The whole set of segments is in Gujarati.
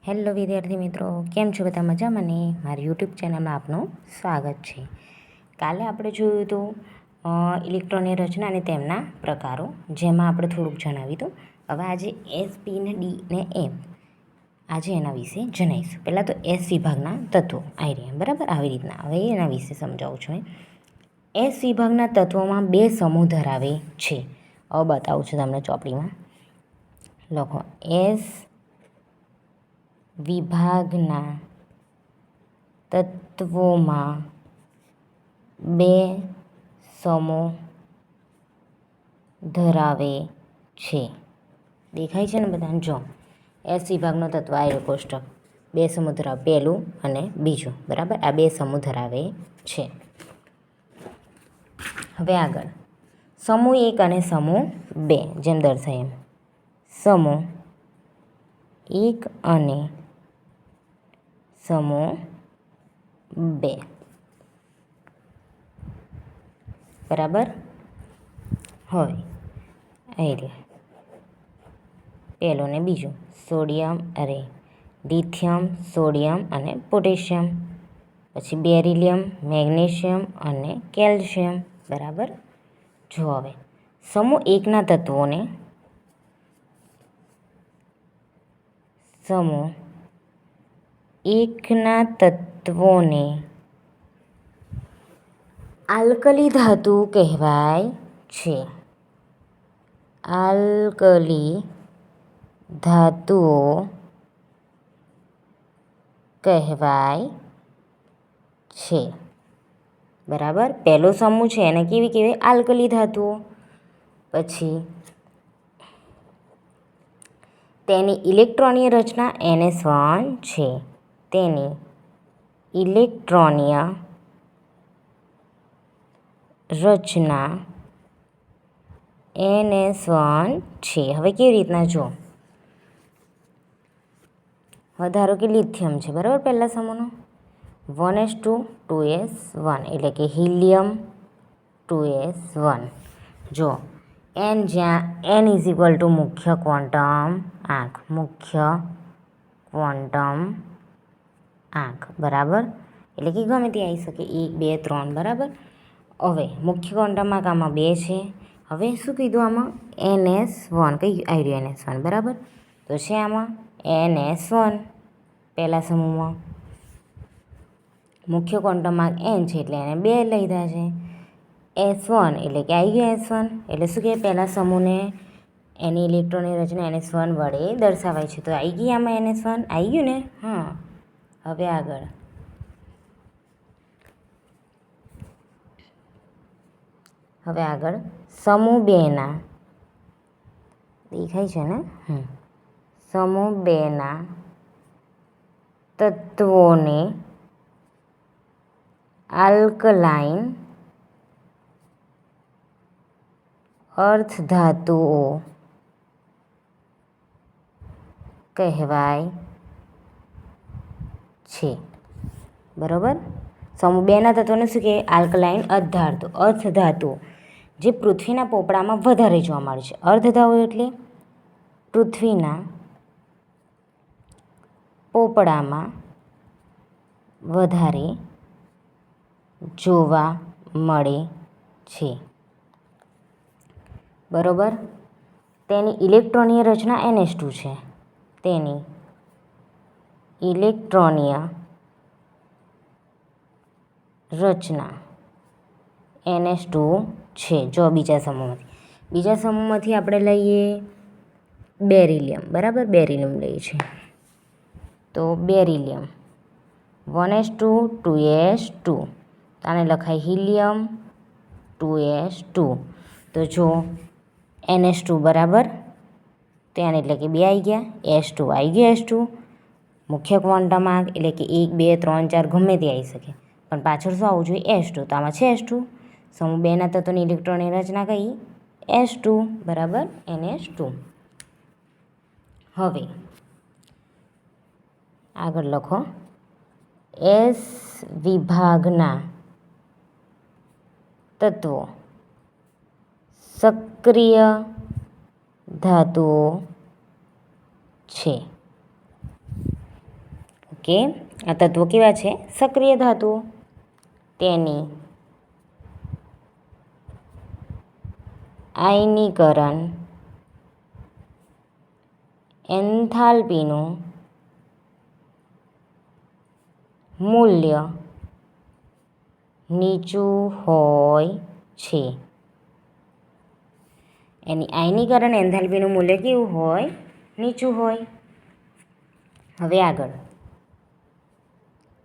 હેલો વિદ્યાર્થી મિત્રો, કેમ છો? બધા મજામાં ને? મારી યુટ્યુબ ચેનલમાં આપનું સ્વાગત છે. કાલે આપણે જોયું હતું ઇલેક્ટ્રોનની રચના અને તેમના પ્રકારો, જેમાં આપણે થોડુંક જણાવ્યું હતું. હવે આજે એસ, પી ને ડી ને એફ આજે એના વિશે જણાવીશું. પહેલાં તો એસ વિભાગના તત્વો આવી રહ્યા, બરાબર? આવી રીતના હવે એના વિશે સમજાવું છું. એસ વિભાગના તત્વોમાં બે સમૂહ ધરાવે છે. હવે બતાવું છું તમને ચોપડીમાં. લખો એસ વિભાગના તત્વોમાં બે સમૂહ ધરાવે છે. દેખાય છે ને બધાને? જો એસ વિભાગનો તત્વ આવ્યો કોષ્ટક, બે સમૂહ ધરાવે, પહેલું અને બીજું, બરાબર? આ બે સમૂહ ધરાવે છે. હવે આગળ સમૂહ 1 અને સમૂહ 2, જેમ દર્શાય એમ. સમૂહ 1 અને સમૂહ 2, બરાબર? હવે એટલે પહેલો ને બીજો, લિથિયમ, સોડિયમ અને પોટેશિયમ. પછી બેરિલિયમ, મેગ્નેશિયમ અને કેલ્શિયમ, બરાબર? જો હવે સમૂહ 1ના તત્વોને આલ્કલી ધાતુ કહેવાય છે. આલ્કલી ધાતુઓ કહેવાય છે, બરાબર? પહેલો સમૂહ છે એને કેવી કહેવાય? આલ્કલી ધાતુઓ. પછી તેની ઇલેક્ટ્રોનીય રચના NS1 છે. તેની ઇલેક્ટ્રોનીય રચના NS1 છે. હવે કેવી રીતના? જો હવે ધારો કે લિથિયમ છે, બરાબર? પહેલા સમૂહનો 1s2 2s1 એટલે કે હિલિયમ 2s1. જો n જ્યાં n = મુખ્ય ક્વોન્ટમ આંક, બરાબર? એટલે કે ગમે તે આવી શકે, 1 2 3, બરાબર? હવે મુખ્ય ક્વોન્ટમ આંક આમાં 2 છે. હવે શું કીધું આમાં? NS1. કઈ આવી રહ્યું? NS1, બરાબર? તો છે આમાં NS1 પહેલા સમૂહમાં. મુખ્ય ક્વોન્ટમ આંક n છે એટલે એને 2 લીધા છે. S1 એટલે કે આવી ગયું S1. એટલે શું કહેવાય? પહેલા સમૂહને એની ઇલેક્ટ્રોનની રચના NS1 વડે દર્શાવાય છે. તો આવી ગઈ આમાં NS1, આવી ગયું ને? હા. હવે આગળ સમૂહ 2ના, દેખાય છે ને? સમૂહ 2ના તત્વોને આલ્કલાઇન અર્ધધાતુઓ કહેવાય છે, બરાબર? સમૂહ 2ના તત્વોને શું કહેવાય? આલ્કલાઇન અર્ધધાતુઓ, જે પૃથ્વીના પોપડામાં વધારે જોવા મળે છે. અર્ધધાતુઓ એટલે પૃથ્વીના પોપડામાં વધારે જોવા મળે છે, બરાબર? તેની ઇલેક્ટ્રોનીય રચના NS2 છે. તેની ઇલેક્ટ્રોનીય રચના NS2 છે. જો બીજા સમૂહમાંથી આપણે લઈએ બેરિલિયમ, બરાબર? બેરિલિયમ લઈએ છીએ તો બેરિલિયમ 1s2 2s2, આને લખાય હિલિયમ 2s2. તો જો NS2, બરાબર? ત્યાં એટલે કે 2 આવી ગયા. S2 આવી ગયો. S2 મુખ્ય ક્વોન્ટમ આંક એટલે કે 1 2 3 4 ગમે તે આવી શકે, પણ પાછળ શું આવવું જોઈએ? S2. તો આમાં છે S2. સમૂહ 2ના તત્વોની ઇલેક્ટ્રોનની રચના કઈ? S2, બરાબર? NS2. હવે આગળ લખો એસ વિભાગના તત્વો સક્રિય ધાતુઓ છે. ઓકે, આ તત્વો કેવા છે? સક્રિય ધાતુઓ. તેની આયનીકરણ એન્થાલ્પીનું મૂલ્ય નીચું હોય છે. એની આયનીકરણ એન્થાલ્પીનું મૂલ્ય કેવું હોય? નીચું હોય. હવે આગળ,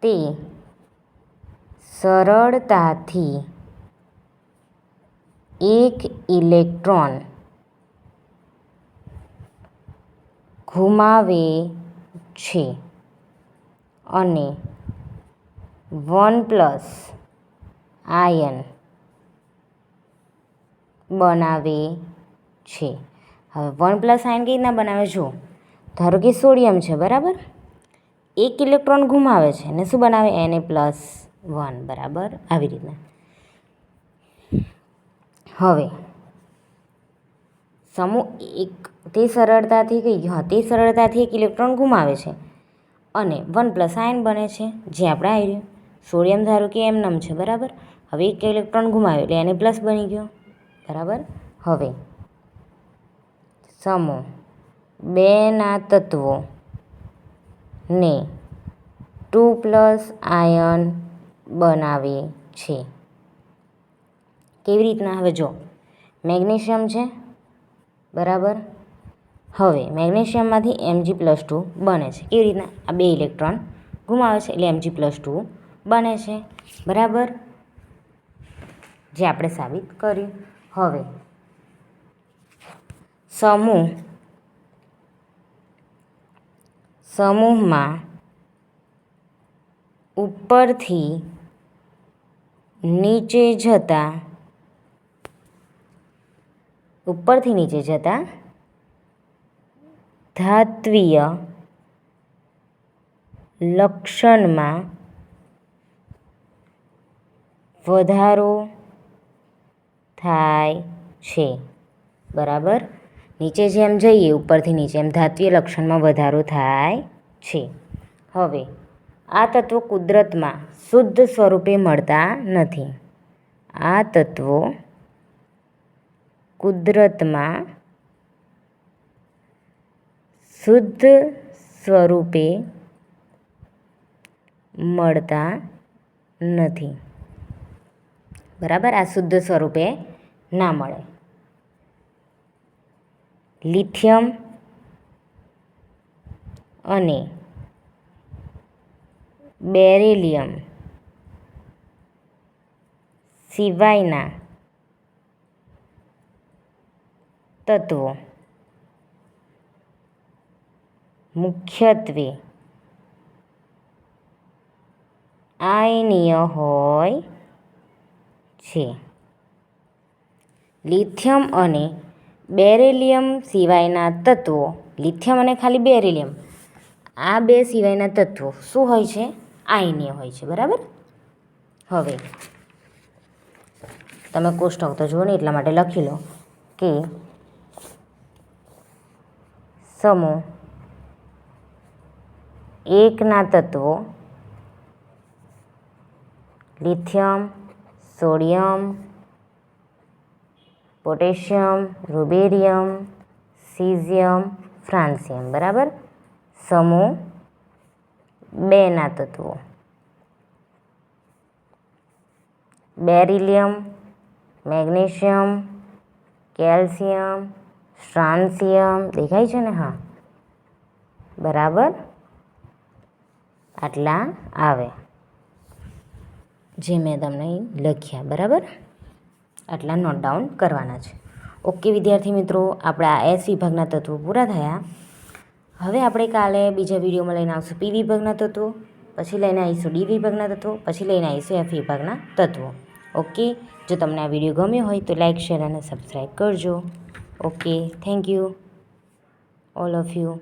તે સરળતાથી એક ઇલેક્ટ્રોન ગુમાવે છે અને 1+ આયન બનાવે છે. હવે 1+ આયન કઈ રીતના બનાવે? જો ધારો કે સોડિયમ છે, બરાબર, એક ઇલેક્ટ્રોન ગુમાવે છે અને શું બનાવે? Na+1, બરાબર, આવી રીતના. હવે સમૂહ એક તે સરળતાથી એક ઇલેક્ટ્રોન ગુમાવે છે અને 1+ આયન બને છે, જે આપણે આવ્યું. સોડિયમ ધારો કે એમનેમ છે, બરાબર. હવે એક ઇલેક્ટ્રોન ગુમાવ્યો એટલે Na+ બની ગયો, બરાબર. હવે સમૂહ 2ના તત્વોને 2+ આયન બનાવે છે. કેવી રીતના? હવે જો મેગ્નેશિયમ છે, બરાબર. હવે મેગ્નેશિયમમાંથી Mg+2 બને છે. કેવી રીતના? આ 2 ઇલેક્ટ્રોન ગુમાવે છે એટલે Mg+2 બને છે, બરાબર, જે આપણે સાબિત કર્યું. હવે સમૂહમાં ઉપરથી નીચે જતા ધાત્વિય લક્ષણમાં વધારો થાય છે, બરાબર. નીચે જેમ જઈએ, ઉપરથી નીચે, એમ ધાત્વિય લક્ષણમાં વધારો થાય છે. હવે આ તત્વો કુદરતમાં શુદ્ધ સ્વરૂપે મળતા નથી. આ તત્વો કુદરતમાં શુદ્ધ સ્વરૂપે મળતા નથી, બરાબર. આ શુદ્ધ સ્વરૂપે ના મળે. લિથિયમ અને બેરિલિયમ સિવાયના તત્વો મુખ્યત્વે આયનીય હોય છે. લિથિયમ અને બેરિલિયમ સિવાયના તત્વો, લિથિયમ અને ખાલી બેરિલિયમ, આ 2 સિવાયના તત્વો શું હોય છે? આયનીય હોય છે, બરાબર. હવે તમે કોષ્ટક તો જુઓ ને, એટલા માટે લખી લો કે સમૂહ 1ના તત્વો લિથિયમ, સોડિયમ, પોટેશિયમ, રૂબેરિયમ, સીઝિયમ, ફ્રાન્સિયમ, બરાબર. સમૂહ 2ના તત્વો બેરિલિયમ, મેગ્નેશિયમ, કેલ્શિયમ, સ્ટ્રાન્સિયમ, દેખાય છે ને? હા, બરાબર, આટલા આવે, જે મેં તમને લખ્યા, બરાબર. આટલા નોટ ડાઉન કરવાના છે. ઓકે વિદ્યાર્થી મિત્રો, આપણા S વિભાગના તત્વો પૂરા થયા. હવે આપણે કાલે બીજા વિડીયોમાં લઈને આવશું P વિભાગના તત્વો, પછી લઈને આવીશું D વિભાગના તત્વો, પછી લઈને આવીશું F વિભાગના તત્વો. ઓકે, જો તમને આ વિડીયો ગમ્યો હોય તો લાઇક, શેર અને સબસ્ક્રાઈબ કરજો. Okay, thank you all of you.